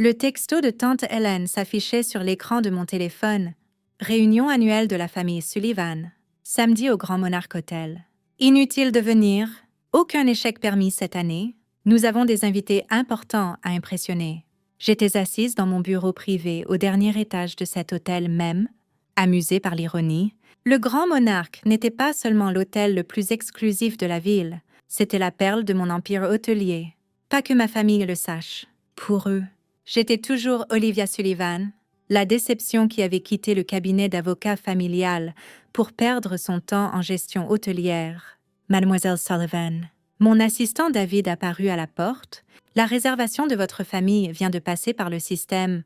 Le texto de tante Hélène s'affichait sur l'écran de mon téléphone. Réunion annuelle de la famille Sullivan. Samedi au Grand Monarch Hotel. Inutile de venir. Aucun échec permis cette année. Nous avons des invités importants à impressionner. J'étais assise dans mon bureau privé au dernier étage de cet hôtel même. Amusée par l'ironie, le Grand Monarch n'était pas seulement l'hôtel le plus exclusif de la ville, c'était la perle de mon empire hôtelier. Pas que ma famille le sache. Pour eux, j'étais toujours Olivia Sullivan, la déception qui avait quitté le cabinet d'avocat familial pour perdre son temps en gestion hôtelière. Mademoiselle Sullivan, mon assistant David apparut à la porte. La réservation de votre famille vient de passer par le système.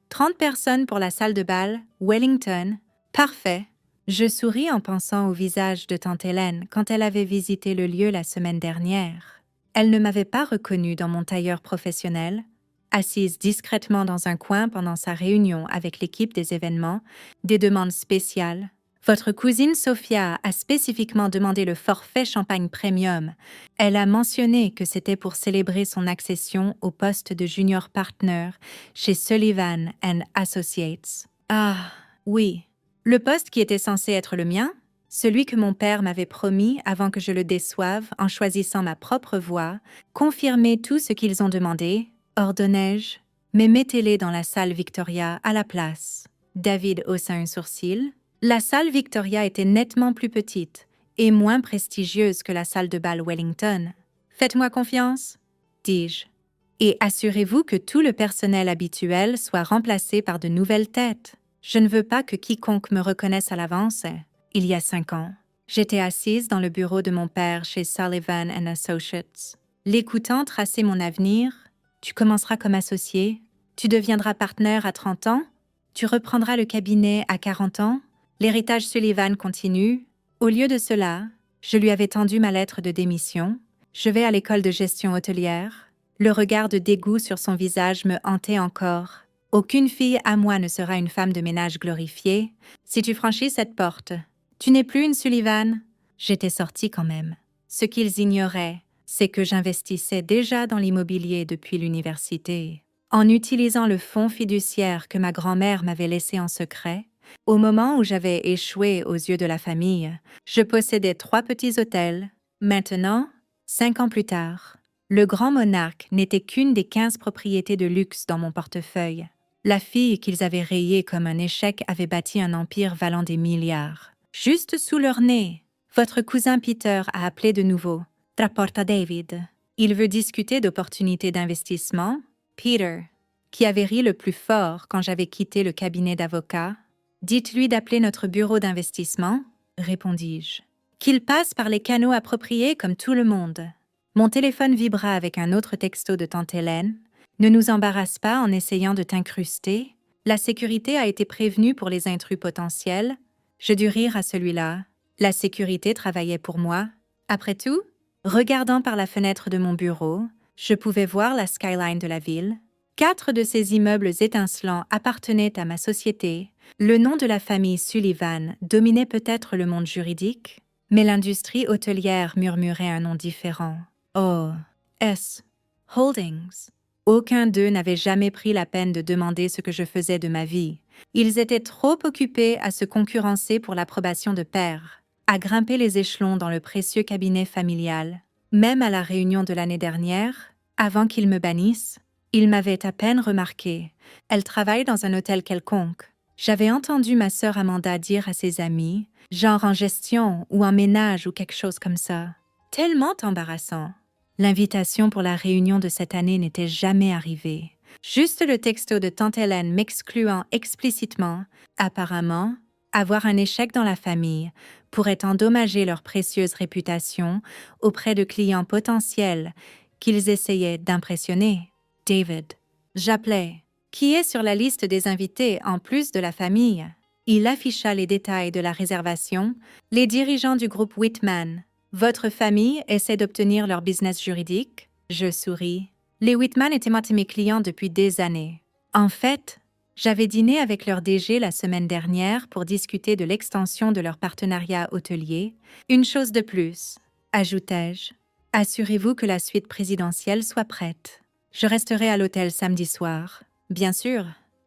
30 personnes pour la salle de bal, Wellington. Parfait. Je souris en pensant au visage de tante Hélène quand elle avait visité le lieu la semaine dernière. Elle ne m'avait pas reconnue dans mon tailleur professionnel. Assise discrètement dans un coin pendant sa réunion avec l'équipe des événements, des demandes spéciales. Votre cousine Sophia a spécifiquement demandé le forfait champagne premium. Elle a mentionné que c'était pour célébrer son accession au poste de junior partner chez Sullivan & Associates. Ah, oui. Le poste qui était censé être le mien? Celui que mon père m'avait promis avant que je le déçoive en choisissant ma propre voie, confirmer tout ce qu'ils ont demandé, ordonnai-je, mais mettez-les dans la salle Victoria à la place. David haussa un sourcil. La salle Victoria était nettement plus petite et moins prestigieuse que la salle de bal Wellington. Faites-moi confiance, dis-je, et assurez-vous que tout le personnel habituel soit remplacé par de nouvelles têtes. Je ne veux pas que quiconque me reconnaisse à l'avance. Il y a 5 ans, j'étais assise dans le bureau de mon père chez Sullivan & Associates. L'écoutant tracer mon avenir, tu commenceras comme associé, tu deviendras partenaire à 30 ans, tu reprendras le cabinet à 40 ans, l'héritage Sullivan continue. Au lieu de cela, je lui avais tendu ma lettre de démission. Je vais à l'école de gestion hôtelière. Le regard de dégoût sur son visage me hantait encore. Aucune fille à moi ne sera une femme de ménage glorifiée. Si tu franchis cette porte, tu n'es plus une Sullivan. J'étais sortie quand même. Ce qu'ils ignoraient, c'est que j'investissais déjà dans l'immobilier depuis l'université. En utilisant le fonds fiduciaire que ma grand-mère m'avait laissé en secret, au moment où j'avais échoué aux yeux de la famille, je possédais 3 petits hôtels. Maintenant, 5 ans plus tard, le Grand Monarch n'était qu'une des 15 propriétés de luxe dans mon portefeuille. La fille qu'ils avaient rayée comme un échec avait bâti un empire valant des milliards. Juste sous leur nez, votre cousin Peter a appelé de nouveau. Rapporta David. Il veut discuter d'opportunités d'investissement. Peter, qui avait ri le plus fort quand j'avais quitté le cabinet d'avocat. Dites-lui d'appeler notre bureau d'investissement, répondis-je. Qu'il passe par les canaux appropriés comme tout le monde. Mon téléphone vibra avec un autre texto de tante Hélène. Ne nous embarrasse pas en essayant de t'incruster. La sécurité a été prévenue pour les intrus potentiels. Je dus rire à celui-là. La sécurité travaillait pour moi. Après tout, regardant par la fenêtre de mon bureau, je pouvais voir la skyline de la ville. 4 de ces immeubles étincelants appartenaient à ma société. Le nom de la famille Sullivan dominait peut-être le monde juridique, mais l'industrie hôtelière murmurait un nom différent. Oh, S. Holdings. Aucun d'eux n'avait jamais pris la peine de demander ce que je faisais de ma vie. Ils étaient trop occupés à se concurrencer pour l'approbation de père, à grimper les échelons dans le précieux cabinet familial. Même à la réunion de l'année dernière, avant qu'ils me bannissent, ils m'avaient à peine remarqué. Elle travaille dans un hôtel quelconque. J'avais entendu ma sœur Amanda dire à ses amis, genre en gestion ou en ménage ou quelque chose comme ça. Tellement embarrassant. L'invitation pour la réunion de cette année n'était jamais arrivée. Juste le texto de tante Hélène m'excluant explicitement. Apparemment, avoir un échec dans la famille pourrait endommager leur précieuse réputation auprès de clients potentiels qu'ils essayaient d'impressionner. David. J'appelais. Qui est sur la liste des invités en plus de la famille? Il afficha les détails de la réservation. Les dirigeants du groupe Whitman. Votre famille essaie d'obtenir leur business juridique? Je souris. Les Whitman étaient mes clients depuis des années. En fait, j'avais dîné avec leur DG la semaine dernière pour discuter de l'extension de leur partenariat hôtelier. Une chose de plus, ajoutai-je. Assurez-vous que la suite présidentielle soit prête. Je resterai à l'hôtel samedi soir. Bien sûr.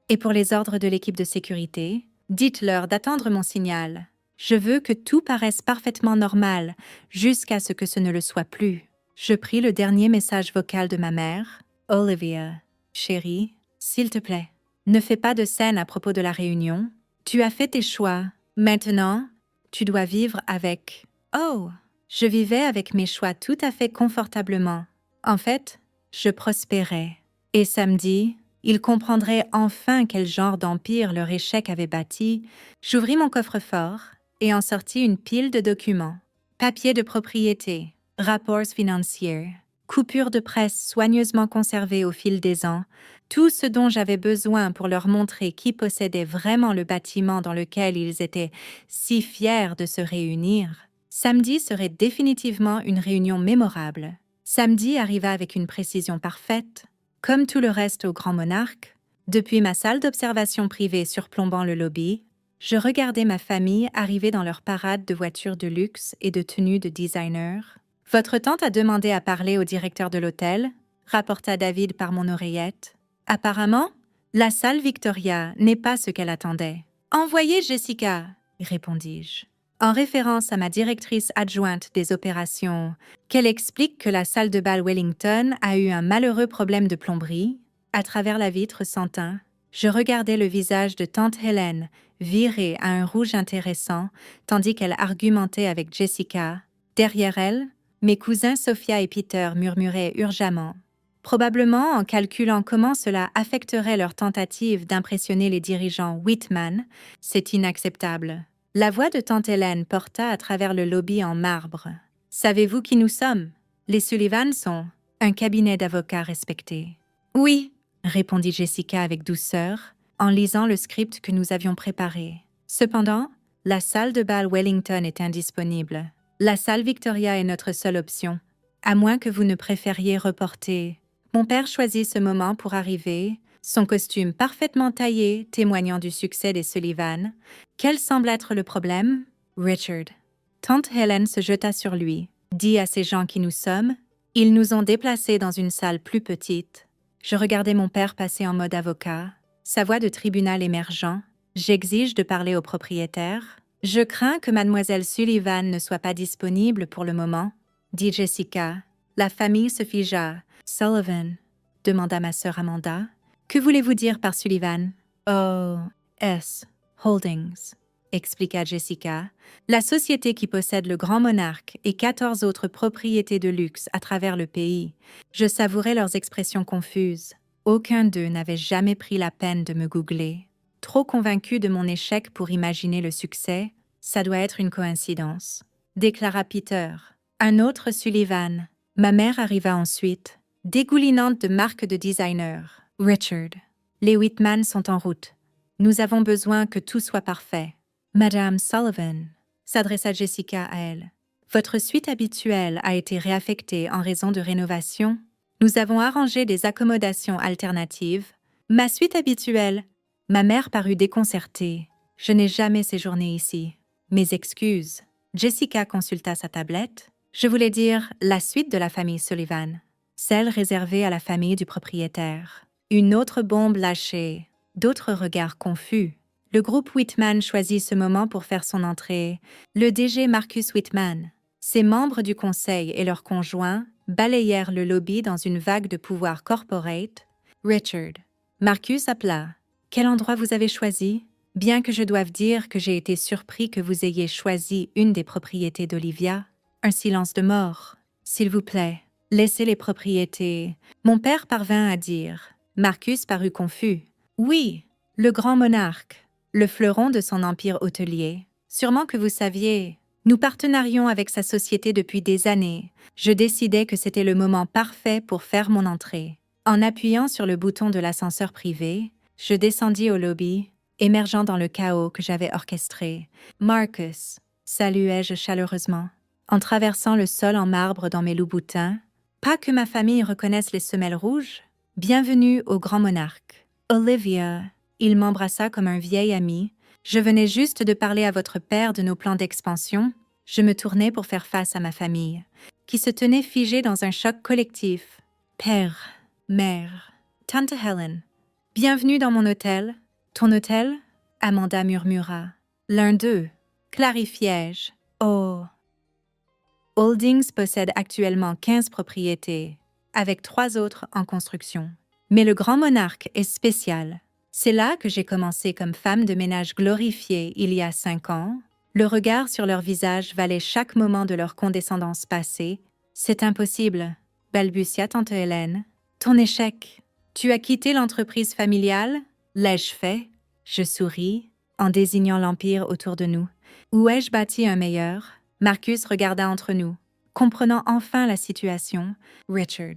Et pour les ordres de l'équipe de sécurité, dites-leur d'attendre mon signal. Je veux que tout paraisse parfaitement normal, jusqu'à ce que ce ne le soit plus. Je pris le dernier message vocal de ma mère. Olivia, chérie, s'il te plaît, ne fais pas de scène à propos de la réunion. Tu as fait tes choix. Maintenant, tu dois vivre avec. Oh, je vivais avec mes choix tout à fait confortablement. En fait, je prospérais. Et samedi, ils comprendraient enfin quel genre d'empire leur échec avait bâti. J'ouvris mon coffre-fort et en sortis une pile de documents. Papiers de propriété, rapports financiers, coupures de presse soigneusement conservées au fil des ans, tout ce dont j'avais besoin pour leur montrer qui possédait vraiment le bâtiment dans lequel ils étaient si fiers de se réunir. Samedi serait définitivement une réunion mémorable. Samedi arriva avec une précision parfaite. Comme tout le reste au Grand Monarque, depuis ma salle d'observation privée surplombant le lobby, je regardais ma famille arriver dans leur parade de voitures de luxe et de tenues de designer. « Votre tante a demandé à parler au directeur de l'hôtel », rapporta David par mon oreillette. « Apparemment, la salle Victoria n'est pas ce qu'elle attendait. »« Envoyez Jessica », répondis-je, en référence à ma directrice adjointe des opérations, qu'elle explique que la salle de bal Wellington a eu un malheureux problème de plomberie. À travers la vitre sans teint, je regardais le visage de tante Hélène viré à un rouge intéressant, tandis qu'elle argumentait avec Jessica. Derrière elle, mes cousins Sophia et Peter murmuraient urgemment. Probablement en calculant comment cela affecterait leur tentative d'impressionner les dirigeants Whitman, c'est inacceptable. La voix de tante Hélène porta à travers le lobby en marbre. « Savez-vous qui nous sommes? Les Sullivan sont un cabinet d'avocats respecté. »« Oui, » répondit Jessica avec douceur, en lisant le script que nous avions préparé. Cependant, la salle de bal Wellington est indisponible. La salle Victoria est notre seule option, à moins que vous ne préfériez reporter. Mon père choisit ce moment pour arriver, son costume parfaitement taillé témoignant du succès des Sullivan. Quel semble être le problème? Richard. Tante Hélène se jeta sur lui, dit à ces gens qui nous sommes. Ils nous ont déplacés dans une salle plus petite. Je regardais mon père passer en mode avocat, sa voix de tribunal émergeant. J'exige de parler au propriétaire. Je crains que mademoiselle Sullivan ne soit pas disponible pour le moment, dit Jessica. La famille se figea. Sullivan, demanda ma sœur Amanda. Que voulez-vous dire par Sullivan? Oh, S. Holdings, expliqua Jessica. La société qui possède le Grand Monarque et 14 autres propriétés de luxe à travers le pays. Je savourais leurs expressions confuses. Aucun d'eux n'avait jamais pris la peine de me googler. Trop convaincu de mon échec pour imaginer le succès, ça doit être une coïncidence, déclara Peter. Un autre Sullivan. Ma mère arriva ensuite, dégoulinante de marques de designer. Richard. Les Whitman sont en route. Nous avons besoin que tout soit parfait. Madame Sullivan, s'adressa Jessica à elle. Votre suite habituelle a été réaffectée en raison de rénovation. Nous avons arrangé des accommodations alternatives. Ma suite habituelle. Ma mère parut déconcertée. Je n'ai jamais séjourné ici. Mes excuses. Jessica consulta sa tablette. Je voulais dire la suite de la famille Sullivan, celle réservée à la famille du propriétaire. Une autre bombe lâchée, d'autres regards confus. Le groupe Whitman choisit ce moment pour faire son entrée. Le DG Marcus Whitman, ses membres du conseil et leurs conjoints balayèrent le lobby dans une vague de pouvoir corporate. Richard. Marcus appela. « Quel endroit vous avez choisi? Bien que je doive dire que j'ai été surpris que vous ayez choisi une des propriétés d'Olivia. » Un silence de mort. « S'il vous plaît, laissez les propriétés. » Mon père parvint à dire. Marcus parut confus. « Oui, le Grand Monarque, le fleuron de son empire hôtelier. Sûrement que vous saviez. Nous partenarions avec sa société depuis des années. Je décidai que c'était le moment parfait pour faire mon entrée. En appuyant sur le bouton de l'ascenseur privé, je descendis au lobby, émergeant dans le chaos que j'avais orchestré. « Marcus », saluai-je chaleureusement, en traversant le sol en marbre dans mes loups-boutins. « Pas que ma famille reconnaisse les semelles rouges. Bienvenue au Grand Monarque. »« Olivia », il m'embrassa comme un vieil ami. « Je venais juste de parler à votre père de nos plans d'expansion. » Je me tournai pour faire face à ma famille, qui se tenait figée dans un choc collectif. Père, mère, tante Helen. Bienvenue dans mon hôtel. Ton hôtel? Amanda murmura. L'un d'eux, clarifiai-je. Oh. Holdings possède actuellement 15 propriétés, avec 3 autres en construction. Mais le grand monarque est spécial. C'est là que j'ai commencé comme femme de ménage glorifiée il y a 5 ans. Le regard sur leur visage valait chaque moment de leur condescendance passée. C'est impossible, balbutia tante Hélène. Ton échec. Tu as quitté l'entreprise familiale? L'ai-je fait? Je souris, en désignant l'empire autour de nous. Où ai-je bâti un meilleur? Marcus regarda entre nous, comprenant enfin la situation. Richard.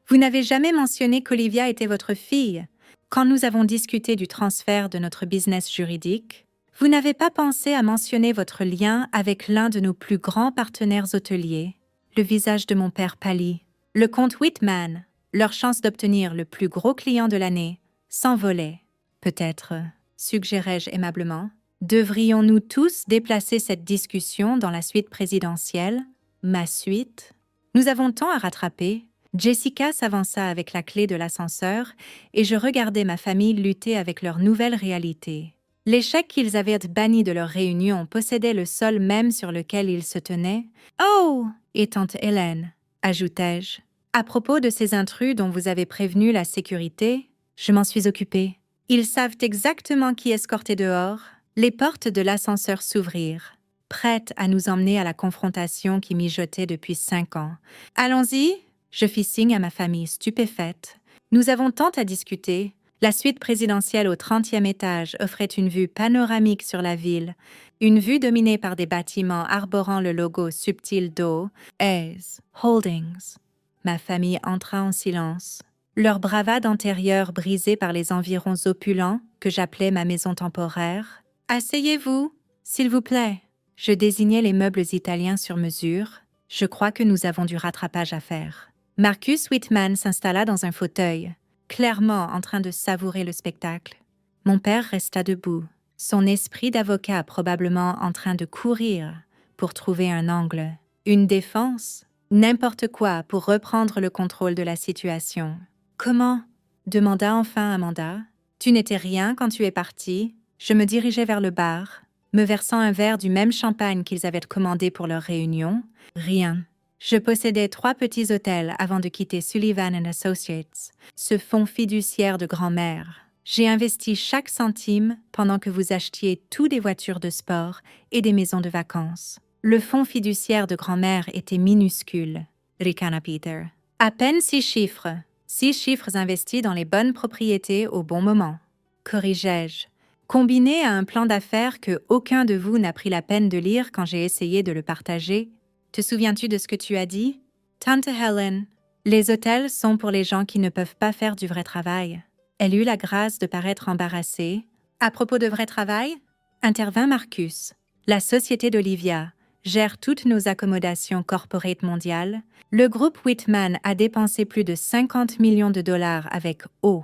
Vous n'avez jamais mentionné qu'Olivia était votre fille. Quand nous avons discuté du transfert de notre business juridique, vous n'avez pas pensé à mentionner votre lien avec l'un de nos plus grands partenaires hôteliers. Le visage de mon père pâlit. Le comte Whitman, leur chance d'obtenir le plus gros client de l'année, s'envolait. Peut-être, suggérai-je aimablement, devrions-nous tous déplacer cette discussion dans la suite présidentielle? Ma suite? Nous avons tant à rattraper. Jessica s'avança avec la clé de l'ascenseur et je regardais ma famille lutter avec leur nouvelle réalité. L'échec qu'ils avaient banni de leur réunion possédait le sol même sur lequel ils se tenaient. « Oh! » Et tante Hélène, ajoutai-je. À propos de ces intrus dont vous avez prévenu la sécurité, je m'en suis occupée. Ils savent exactement qui escorter dehors. Les portes de l'ascenseur s'ouvrirent, prêtes à nous emmener à la confrontation qui mijotait depuis 5 ans. « Allons-y !» Je fis signe à ma famille stupéfaite. Nous avons tant à discuter. La suite présidentielle au 30e étage offrait une vue panoramique sur la ville, une vue dominée par des bâtiments arborant le logo subtil d'eau, Ace Holdings. Ma famille entra en silence, leur bravade antérieure brisée par les environs opulents que j'appelais ma maison temporaire. « Asseyez-vous, s'il vous plaît. » Je désignais les meubles italiens sur mesure. Je crois que nous avons du rattrapage à faire. Marcus Whitman s'installa dans un fauteuil, clairement en train de savourer le spectacle. Mon père resta debout, son esprit d'avocat probablement en train de courir pour trouver un angle, une défense, n'importe quoi pour reprendre le contrôle de la situation. « Comment ?» demanda enfin Amanda. « Tu n'étais rien quand tu es parti. » Je me dirigeais vers le bar, me versant un verre du même champagne qu'ils avaient commandé pour leur réunion. Rien. Je possédais 3 petits hôtels avant de quitter Sullivan & Associates, ce fonds fiduciaire de grand-mère. J'ai investi chaque centime pendant que vous achetiez tous des voitures de sport et des maisons de vacances. Le fonds fiduciaire de grand-mère était minuscule, ricana Peter. À peine 6 chiffres. 6 chiffres investis dans les bonnes propriétés au bon moment. Corrigeai-je. Combiné à un plan d'affaires que aucun de vous n'a pris la peine de lire quand j'ai essayé de le partager. Te souviens-tu de ce que tu as dit? Tante Helen, les hôtels sont pour les gens qui ne peuvent pas faire du vrai travail. Elle eut la grâce de paraître embarrassée. À propos de vrai travail, intervint Marcus. La société d'Olivia gère toutes nos accommodations corporate mondiales. Le groupe Whitman a dépensé plus de 50 millions de dollars avec O.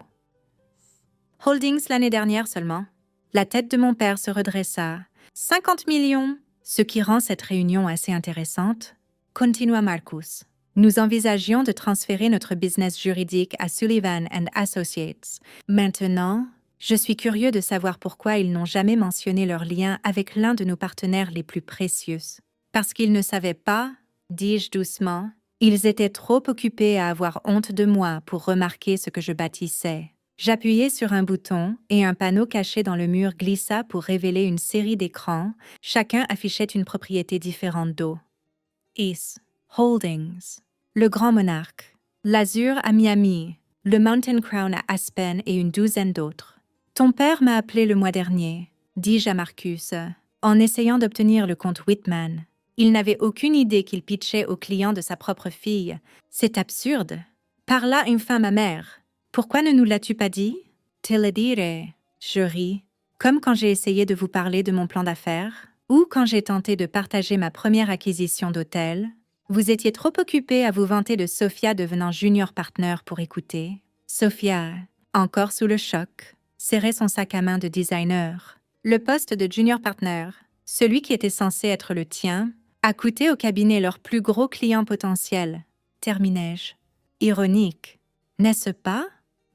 Holdings l'année dernière seulement. La tête de mon père se redressa. 50 millions, ce qui rend cette réunion assez intéressante, continua Marcus. Nous envisagions de transférer notre business juridique à Sullivan & Associates. Maintenant, je suis curieux de savoir pourquoi ils n'ont jamais mentionné leur lien avec l'un de nos partenaires les plus précieux. Parce qu'ils ne savaient pas, dis-je doucement, ils étaient trop occupés à avoir honte de moi pour remarquer ce que je bâtissais. J'appuyai sur un bouton et un panneau caché dans le mur glissa pour révéler une série d'écrans. Chacun affichait une propriété différente d'eau. Ace Holdings, le Grand Monarque, l'Azur à Miami, le Mountain Crown à Aspen et une douzaine d'autres. Ton père m'a appelé le mois dernier, dis-je à Marcus, en essayant d'obtenir le compte Whitman. Il n'avait aucune idée qu'il pitchait aux clients de sa propre fille. C'est absurde. Par là une femme amère. Pourquoi ne nous l'as-tu pas dit? Te le dire. Je ris, comme quand j'ai essayé de vous parler de mon plan d'affaires, ou quand j'ai tenté de partager ma première acquisition d'hôtel. Vous étiez trop occupé à vous vanter de Sophia devenant junior partner pour écouter. Sophia, encore sous le choc, serrait son sac à main de designer. Le poste de junior partner, celui qui était censé être le tien, a coûté au cabinet leur plus gros client potentiel. Terminai-je. Ironique, n'est-ce pas?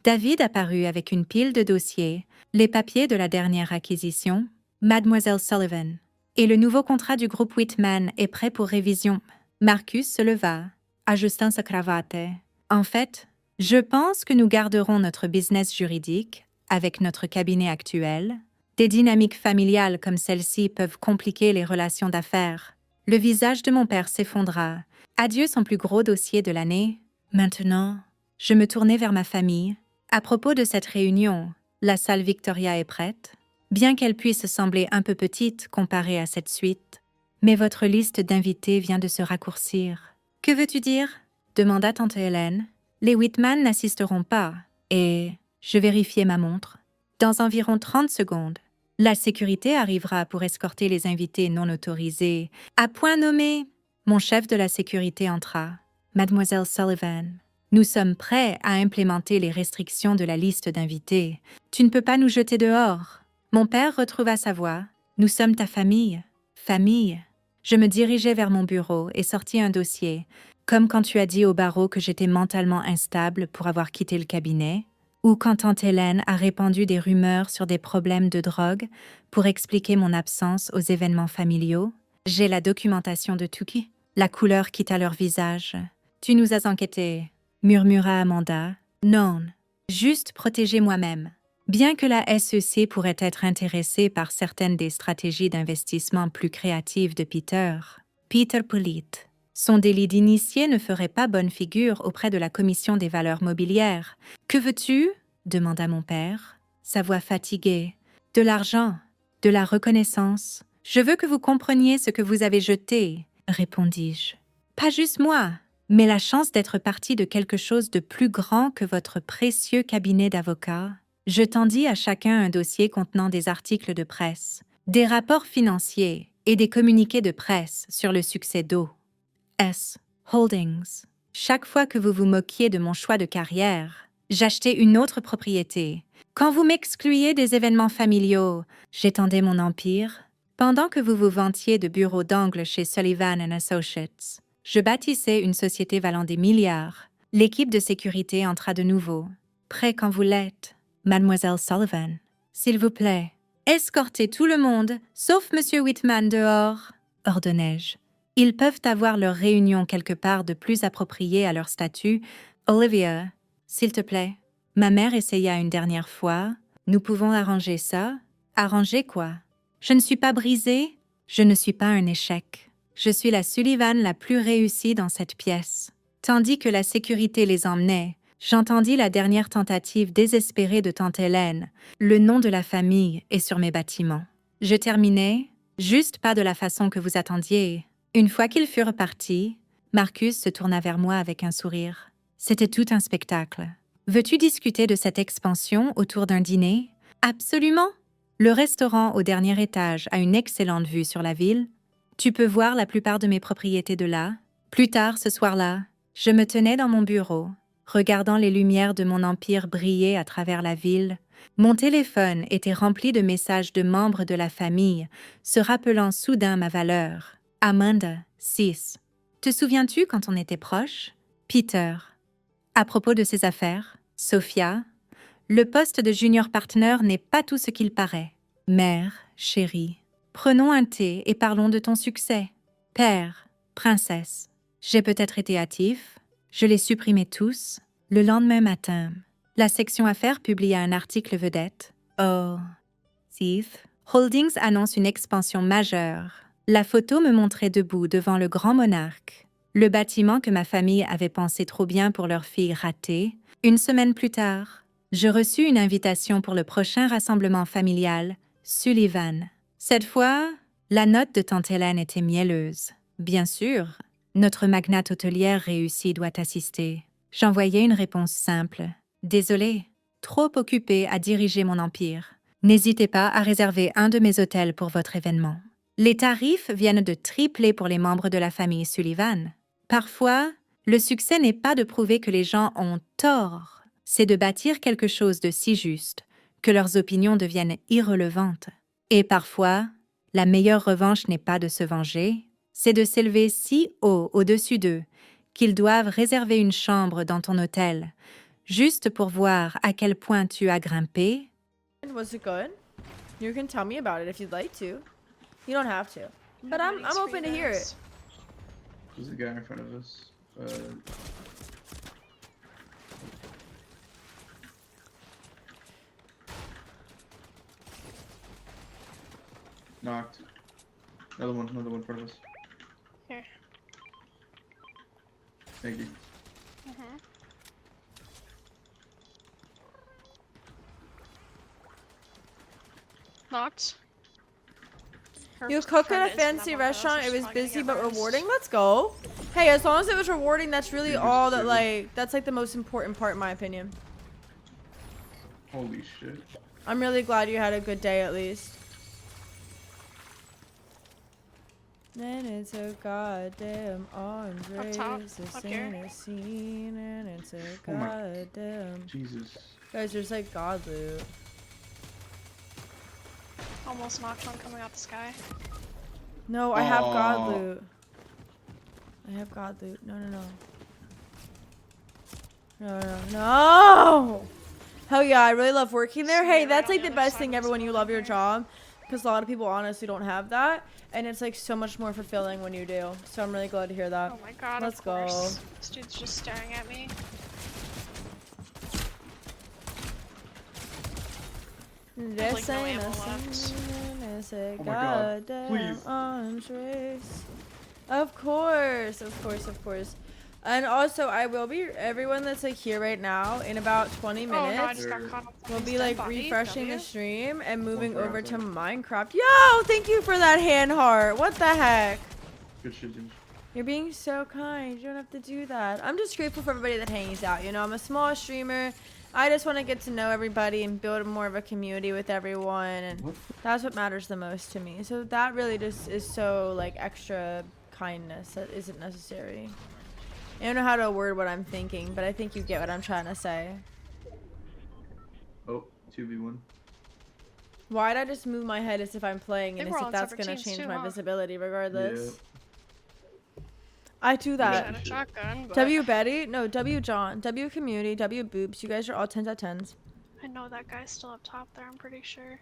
David apparut avec une pile de dossiers, les papiers de la dernière acquisition, Mademoiselle Sullivan, et le nouveau contrat du groupe Whitman est prêt pour révision. Marcus se leva, ajustant sa cravate. En fait, je pense que nous garderons notre business juridique avec notre cabinet actuel. Des dynamiques familiales comme celle-ci peuvent compliquer les relations d'affaires. Le visage de mon père s'effondra. Adieu son plus gros dossier de l'année. Maintenant, je me tournai vers ma famille. À propos de cette réunion, la salle Victoria est prête, bien qu'elle puisse sembler un peu petite comparée à cette suite. Mais votre liste d'invités vient de se raccourcir. Que veux-tu dire? Demanda tante Hélène. Les Whitman n'assisteront pas, et je vérifiai ma montre. Dans environ 30 secondes, la sécurité arrivera pour escorter les invités non autorisés. À point nommé, mon chef de la sécurité entra. Mademoiselle Sullivan, nous sommes prêts à implémenter les restrictions de la liste d'invités. Tu ne peux pas nous jeter dehors. Mon père retrouva sa voix. Nous sommes ta famille. Famille. Je me dirigeai vers mon bureau et sortis un dossier. Comme quand tu as dit au barreau que j'étais mentalement instable pour avoir quitté le cabinet, ou quand tante Hélène a répandu des rumeurs sur des problèmes de drogue pour expliquer mon absence aux événements familiaux. J'ai la documentation de Tuki. La couleur quitta leur visage. Tu nous as enquêtés, murmura Amanda. Non, juste protéger moi-même. Bien que la SEC pourrait être intéressée par certaines des stratégies d'investissement plus créatives de Peter Pollitt, son délit d'initié ne ferait pas bonne figure auprès de la Commission des valeurs mobilières. « Que veux-tu » demanda mon père, sa voix fatiguée. « De l'argent, de la reconnaissance. Je veux que vous compreniez ce que vous avez jeté, » répondis-je. « Pas juste moi, mais la chance d'être partie de quelque chose de plus grand que votre précieux cabinet d'avocats. » Je tendis à chacun un dossier contenant des articles de presse, des rapports financiers et des communiqués de presse sur le succès d'O. S. Holdings. Chaque fois que vous vous moquiez de mon choix de carrière, j'achetais une autre propriété. Quand vous m'excluiez des événements familiaux, j'étendais mon empire. Pendant que vous vous vantiez de bureaux d'angle chez Sullivan & Associates, je bâtissais une société valant des milliards. L'équipe de sécurité entra de nouveau. Prêt quand vous l'êtes, Mademoiselle Sullivan. S'il vous plaît, escortez tout le monde, sauf Monsieur Whitman dehors, ordonnai-je. Ils peuvent avoir leur réunion quelque part de plus approprié à leur statut. Olivia, s'il te plaît. Ma mère essaya une dernière fois. Nous pouvons arranger ça. Arranger quoi? Je ne suis pas brisée. Je ne suis pas un échec. Je suis la Sullivan la plus réussie dans cette pièce. Tandis que la sécurité les emmenait, j'entendis la dernière tentative désespérée de tante Hélène. Le nom de la famille est sur mes bâtiments. Je terminai, juste pas de la façon que vous attendiez. Une fois qu'ils furent partis, Marcus se tourna vers moi avec un sourire. C'était tout un spectacle. Veux-tu discuter de cette expansion autour d'un dîner? Absolument! Le restaurant au dernier étage a une excellente vue sur la ville. Tu peux voir la plupart de mes propriétés de là. Plus tard ce soir-là, je me tenais dans mon bureau, regardant les lumières de mon empire briller à travers la ville. Mon téléphone était rempli de messages de membres de la famille, se rappelant soudain ma valeur. Amanda, 6. Te souviens-tu quand on était proches? Peter. À propos de ses affaires, Sophia. Le poste de junior partner n'est pas tout ce qu'il paraît. Mère, chérie. Prenons un thé et parlons de ton succès. Père, princesse. J'ai peut-être été hâtif. Je les supprimais tous. Le lendemain matin, la section affaires publia un article vedette. Oh, Steve. Holdings annonce une expansion majeure. La photo me montrait debout devant le grand monarque, le bâtiment que ma famille avait pensé trop bien pour leur fille ratée. Une semaine plus tard, je reçus une invitation pour le prochain rassemblement familial, Sullivan. Cette fois, la note de tante Hélène était mielleuse. Bien sûr, notre magnate hôtelière réussie doit assister. J'envoyai une réponse simple. Désolée, trop occupée à diriger mon empire. N'hésitez pas à réserver un de mes hôtels pour votre événement. Les tarifs viennent de tripler pour les membres de la famille Sullivan. Parfois, le succès n'est pas de prouver que les gens ont tort, c'est de bâtir quelque chose de si juste que leurs opinions deviennent irrelevantes. Et parfois, la meilleure revanche n'est pas de se venger, c'est de s'élever si haut au-dessus d'eux qu'ils doivent réserver une chambre dans ton hôtel, Juste pour voir à quel point tu as grimpé. Was it good? You can tell me about it if you'd like to. You don't have to. But I'm open to hear it. There's a guy in front of us. Knocked. Another one in front of us. Here. Thank you. Knocked. You cook at a fancy restaurant, it was busy but rewarding. Let's go. Hey, as long as it was rewarding, that's really all that, like, that's like the most important part in my opinion. Holy shit. I'm really glad you had a good day at least. And it's a goddamn orange race, this ain't a scene, and it's a goddamn... Jesus. Guys, there's like god loot. Almost knocked one coming out the sky. No, I have god loot. I have god loot. No, no, no. No, no, no! Hell yeah, I really love working there. Hey, that's like the best thing ever when you love your job. Because a lot of people honestly don't have that. And it's like so much more fulfilling when you do. So I'm really glad to hear that. Oh my god, Let's of course. go. This dude's just staring at me. This no ain't ammo a left. scene, it's a Oh my God, goddamn please. orange race. Of course, of course, of course. And also, I will be, everyone that's like here right now, in about 20 Oh no, I minutes, just got caught up. we'll on be his like dead body. refreshing the W. stream and moving for over to outside. Minecraft. Yo, thank you for that hand heart. What the heck? Good shit, dude. You're being so kind. You don't have to do that. I'm just grateful for everybody that hangs out. You know, I'm a small streamer. I just want to get to know everybody and build more of a community with everyone. And What? that's what matters the most to me. So that really just is so like extra kindness that isn't necessary. I don't know how to word what I'm thinking, but I think you get what I'm trying to say. Oh, 2v1. Why'd I just move my head as if I'm playing They and were as if on that's separate gonna teams change too, my huh? visibility regardless? Yeah. I do I that. had a shotgun, but W Betty, no, W John, W Community, W Boobs. You guys are all 10s out of 10s. I know that guy's still up top there, I'm pretty sure.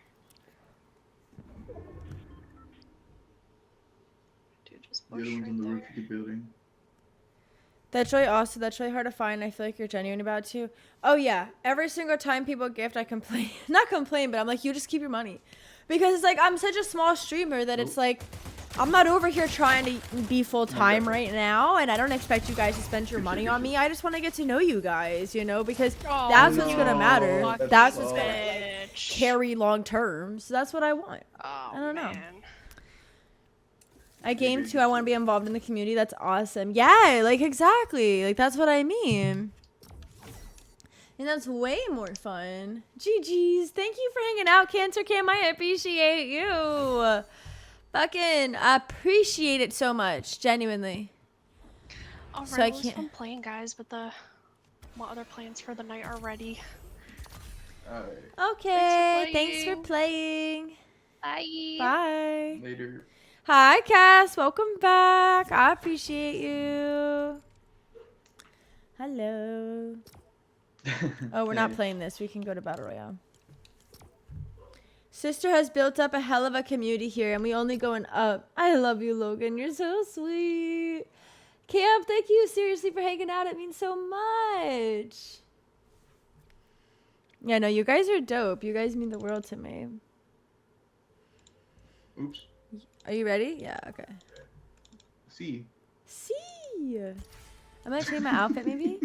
Dude just The other pushed one's right on the roof there. of the building. That's really awesome. That's really hard to find. I feel like you're genuine about it too. Oh yeah, every single time people gift, I complain. Not complain, but I'm like, you just keep your money, because it's like I'm such a small streamer that it's like, I'm not over here trying to be full time right now, and I don't expect you guys to spend your money on me. I just want to get to know you guys, you know, because Oh, that's what's gonna no. matter. That's That's what's gonna bitch. carry long term. So that's what I want. Oh, I don't know. man. I game too. I want to be involved in the community. That's awesome. Yeah, like exactly. Like that's what I mean. And that's way more fun. GG's. Thank you for hanging out, Cancer Cam. I appreciate you. Fucking appreciate it so much. Genuinely. Alright, So I well, it's can't- fun playing, guys, but my other plans for the night are ready. Alright. Okay. Thanks Thanks for for playing. Bye. Bye. Later. Hi, Cass. Welcome back. I appreciate you. Hello. Oh, we're not Hey. playing this. We can go to Battle Royale. Sister has built up a hell of a community here, and we only going up. I love you, Logan. You're so sweet. Camp, thank you seriously for hanging out. It means so much. Yeah, no, you guys are dope. You guys mean the world to me. Oops. Are you ready? Yeah, okay. See. See. I'm gonna change my outfit maybe.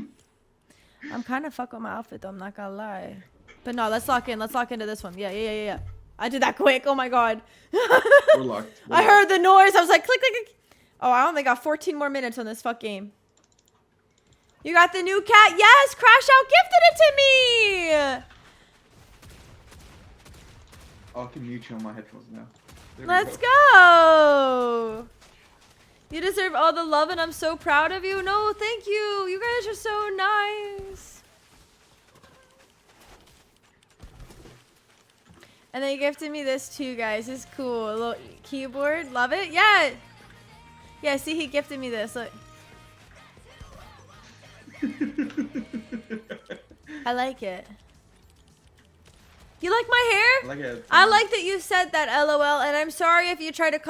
I'm kind of fuck with my outfit though, I'm not gonna lie. But no, let's lock in. Let's lock into this one. Yeah. I did that quick. Oh my god. We're locked. I heard the noise. I was like, click, click, click. Oh, I only got 14 more minutes on this fuck game. You got the new cat? Yes, Crash Out gifted it to me. I can mute you on my headphones now. There we Let's go. go. You deserve all the love, and I'm so proud of you. No, thank you. You guys are so nice. And they gifted me this too, guys. It's cool. A little keyboard. Love it. Yeah. Yeah, see, he gifted me this. Look. I like it. You like my hair? I like it. I like that you said that, LOL, and I'm sorry if you try to